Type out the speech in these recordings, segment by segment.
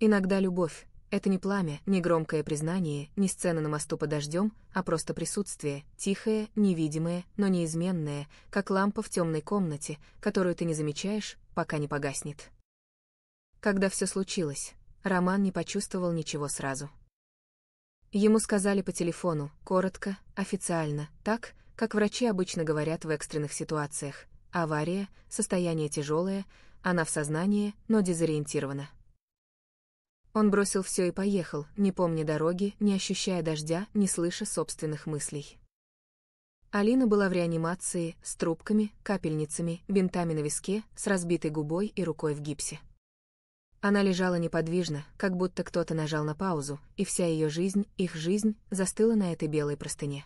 Иногда любовь — это не пламя, не громкое признание, не сцена на мосту под дождем, а просто присутствие, тихое, невидимое, но неизменное, как лампа в темной комнате, которую ты не замечаешь, пока не погаснет. Когда все случилось, Роман не почувствовал ничего сразу. Ему сказали по телефону, коротко, официально, так, как врачи обычно говорят в экстренных ситуациях. Авария, состояние тяжелое, она в сознании, но дезориентирована. Он бросил все и поехал, не помня дороги, не ощущая дождя, не слыша собственных мыслей. Алина была в реанимации, с трубками, капельницами, бинтами на виске, с разбитой губой и рукой в гипсе. Она лежала неподвижно, как будто кто-то нажал на паузу, и вся ее жизнь, их жизнь, застыла на этой белой простыне.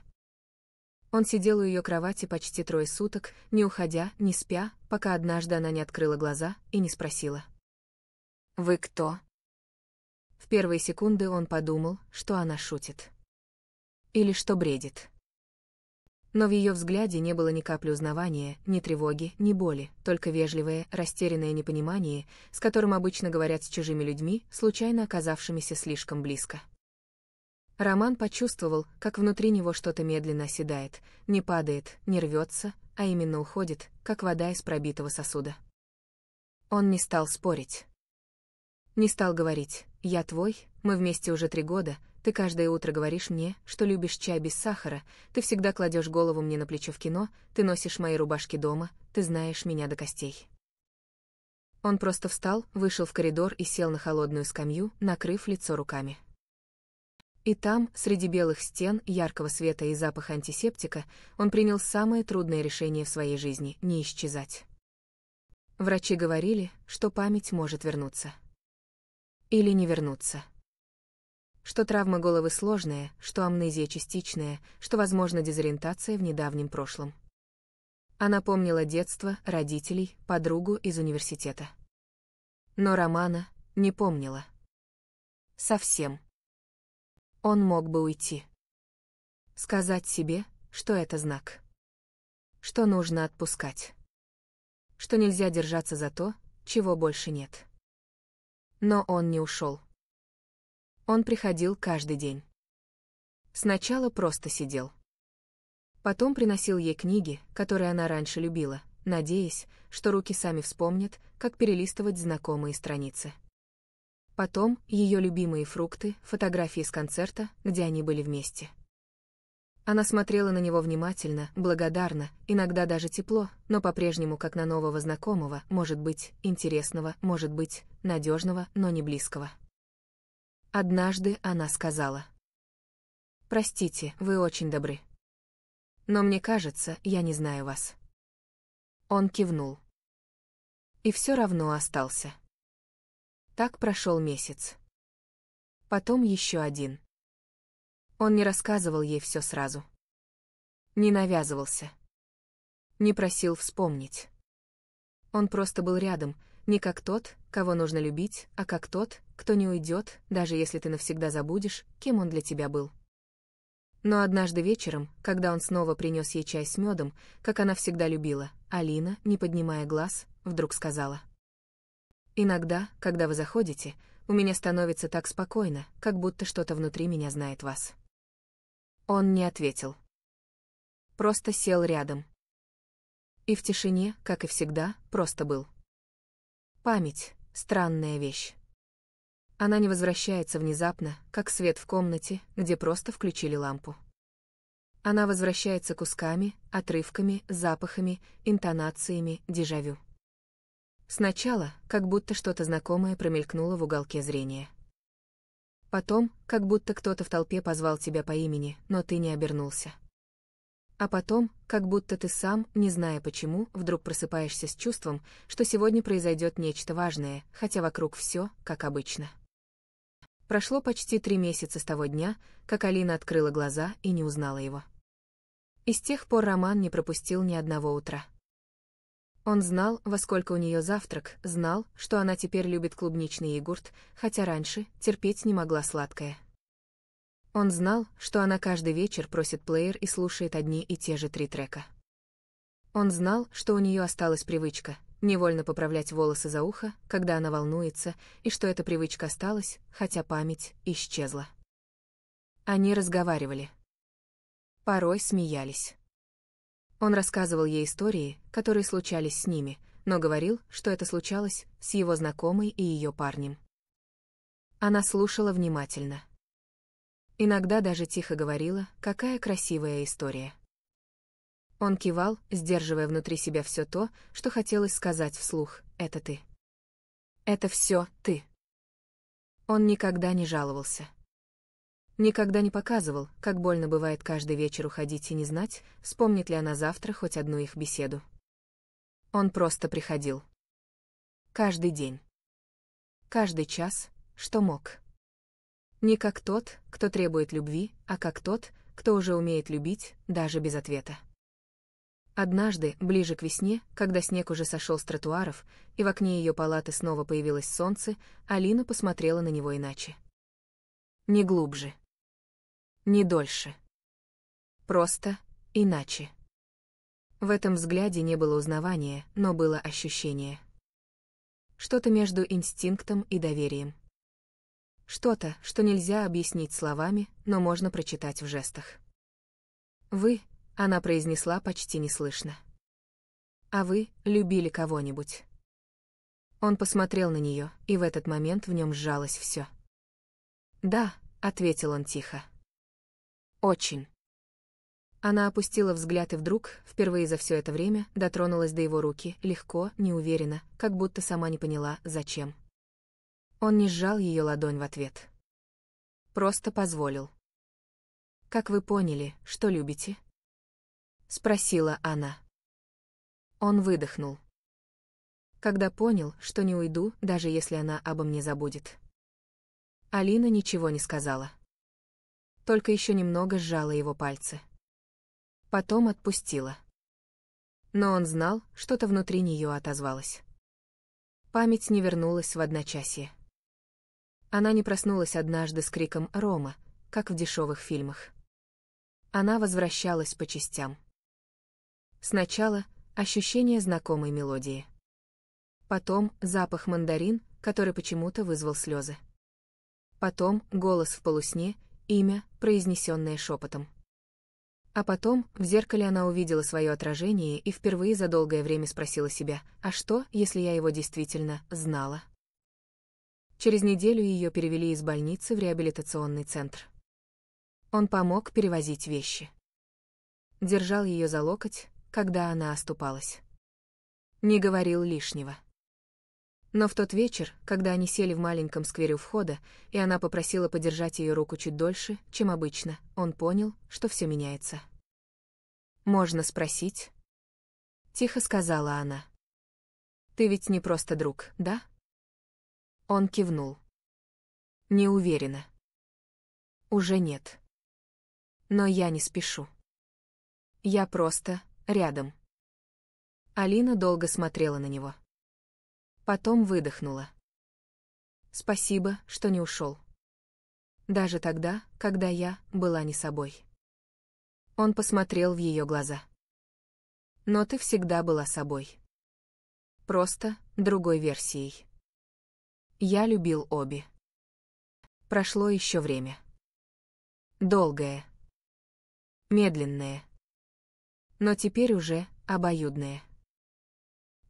Он сидел у ее кровати почти 3 суток, не уходя, не спя, пока однажды она не открыла глаза и не спросила: «Вы кто?» В первые секунды он подумал, что она шутит. Или что бредит. Но в ее взгляде не было ни капли узнавания, ни тревоги, ни боли, только вежливое, растерянное непонимание, с которым обычно говорят с чужими людьми, случайно оказавшимися слишком близко. Роман почувствовал, как внутри него что-то медленно оседает, не падает, не рвется, а именно уходит, как вода из пробитого сосуда. Он не стал спорить. Не стал говорить: «Я твой, мы вместе уже 3 года, ты каждое утро говоришь мне, что любишь чай без сахара, ты всегда кладешь голову мне на плечо в кино, ты носишь мои рубашки дома, ты знаешь меня до костей». Он просто встал, вышел в коридор и сел на холодную скамью, накрыв лицо руками. И там, среди белых стен, яркого света и запаха антисептика, он принял самое трудное решение в своей жизни — не исчезать. Врачи говорили, что память может вернуться. Или не вернуться. Что травма головы сложная, что амнезия частичная, что возможна дезориентация в недавнем прошлом. Она помнила детство, родителей, подругу из университета. Но Романа не помнила. Совсем. Он мог бы уйти. Сказать себе, что это знак. Что нужно отпускать. Что нельзя держаться за то, чего больше нет. Но он не ушел. Он приходил каждый день. Сначала просто сидел. Потом приносил ей книги, которые она раньше любила, надеясь, что руки сами вспомнят, как перелистывать знакомые страницы. Потом ее любимые фрукты, фотографии с концерта, где они были вместе. Она смотрела на него внимательно, благодарно, иногда даже тепло, но по-прежнему как на нового знакомого, может быть, интересного, может быть, надежного, но не близкого. Однажды она сказала: «Простите, вы очень добры. Но мне кажется, я не знаю вас». Он кивнул. И все равно остался. Так прошел месяц. Потом еще 1. Он не рассказывал ей все сразу. Не навязывался. Не просил вспомнить. Он просто был рядом, не как тот, кого нужно любить, а как тот, кто не уйдет, даже если ты навсегда забудешь, кем он для тебя был. Но однажды вечером, когда он снова принес ей чай с медом, как она всегда любила, Алина, не поднимая глаз, вдруг сказала: «Иногда, когда вы заходите, у меня становится так спокойно, как будто что-то внутри меня знает вас». Он не ответил. Просто сел рядом. И в тишине, как и всегда, просто был. Память — странная вещь. Она не возвращается внезапно, как свет в комнате, где просто включили лампу. Она возвращается кусками, отрывками, запахами, интонациями, дежавю. Сначала, как будто что-то знакомое промелькнуло в уголке зрения. Потом, как будто кто-то в толпе позвал тебя по имени, но ты не обернулся. А потом, как будто ты сам, не зная почему, вдруг просыпаешься с чувством, что сегодня произойдет нечто важное, хотя вокруг все, как обычно. Прошло почти 3 месяца с того дня, как Алина открыла глаза и не узнала его. И с тех пор Роман не пропустил ни одного утра. Он знал, во сколько у нее завтрак, знал, что она теперь любит клубничный йогурт, хотя раньше терпеть не могла сладкое. Он знал, что она каждый вечер просит плеер и слушает одни и те же 3 трека. Он знал, что у нее осталась привычка, невольно поправлять волосы за ухо, когда она волнуется, и что эта привычка осталась, хотя память исчезла. Они разговаривали. Порой смеялись. Он рассказывал ей истории, которые случались с ними, но говорил, что это случалось с его знакомой и ее парнем. Она слушала внимательно. Иногда даже тихо говорила, какая красивая история. Он кивал, сдерживая внутри себя все то, что хотелось сказать вслух: «Это ты. Это все ты». Он никогда не жаловался. Никогда не показывал, как больно бывает каждый вечер уходить и не знать, вспомнит ли она завтра хоть одну их беседу. Он просто приходил. Каждый день. Каждый час, что мог. Не как тот, кто требует любви, а как тот, кто уже умеет любить, даже без ответа. Однажды, ближе к весне, когда снег уже сошел с тротуаров, и в окне ее палаты снова появилось солнце, Алина посмотрела на него иначе. Не глубже. Не дольше. Просто иначе. В этом взгляде не было узнавания, но было ощущение. Что-то между инстинктом и доверием. Что-то, что нельзя объяснить словами, но можно прочитать в жестах. «Вы», — она произнесла почти неслышно. «А вы любили кого-нибудь?» Он посмотрел на нее, и в этот момент в нем сжалось все. «Да», — ответил он тихо. «Очень». Она опустила взгляд и вдруг, впервые за все это время, дотронулась до его руки, легко, неуверенно, как будто сама не поняла, зачем. Он не сжал ее ладонь в ответ. Просто позволил. «Как вы поняли, что любите?» — спросила она. Он выдохнул. «Когда понял, что не уйду, даже если она обо мне забудет». Алина ничего не сказала. Только еще немного сжала его пальцы. Потом отпустила. Но он знал, что-то внутри нее отозвалось. Память не вернулась в одночасье. Она не проснулась однажды с криком «Рома», как в дешевых фильмах. Она возвращалась по частям. Сначала ощущение знакомой мелодии. Потом запах мандарин, который почему-то вызвал слезы. Потом голос в полусне, имя, произнесенное шепотом. А потом в зеркале она увидела свое отражение и впервые за долгое время спросила себя: а что, если я его действительно знала? Через неделю ее перевели из больницы в реабилитационный центр. Он помог перевозить вещи. Держал ее за локоть, когда она оступалась. Не говорил лишнего. Но в тот вечер, когда они сели в маленьком сквере у входа, и она попросила подержать ее руку чуть дольше, чем обычно, он понял, что все меняется. «Можно спросить?» — тихо сказала она. «Ты ведь не просто друг, да?» Он кивнул. «Не уверена». «Уже нет. Но я не спешу. Я просто рядом». Алина долго смотрела на него. Потом выдохнула. «Спасибо, что не ушел. Даже тогда, когда я была не собой». Он посмотрел в ее глаза. «Но ты всегда была собой. Просто другой версией». Я любил обе. Прошло еще время. Долгое. Медленное. Но теперь уже обоюдное.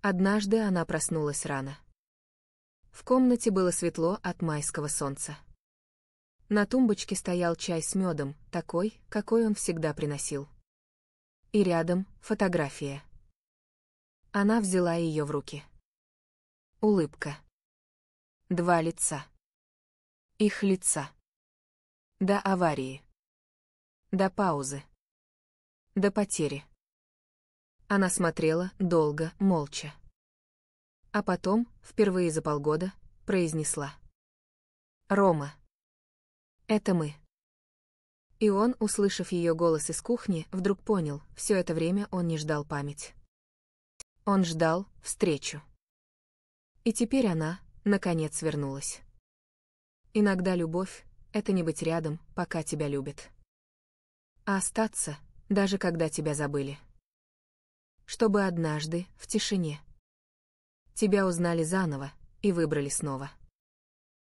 Однажды она проснулась рано. В комнате было светло от майского солнца. На тумбочке стоял чай с медом, такой, какой он всегда приносил. И рядом фотография. Она взяла ее в руки. Улыбка. Два лица. Их лица. До аварии. До паузы. До потери. Она смотрела долго, молча. А потом, впервые за полгода, произнесла: «Рома. Это мы». И он, услышав ее голос из кухни, вдруг понял, все это время он не ждал память. Он ждал встречу. И теперь она, наконец, вернулась. Иногда любовь — это не быть рядом, пока тебя любят. А остаться, даже когда тебя забыли. Чтобы однажды, в тишине, Тебя узнали заново и выбрали снова.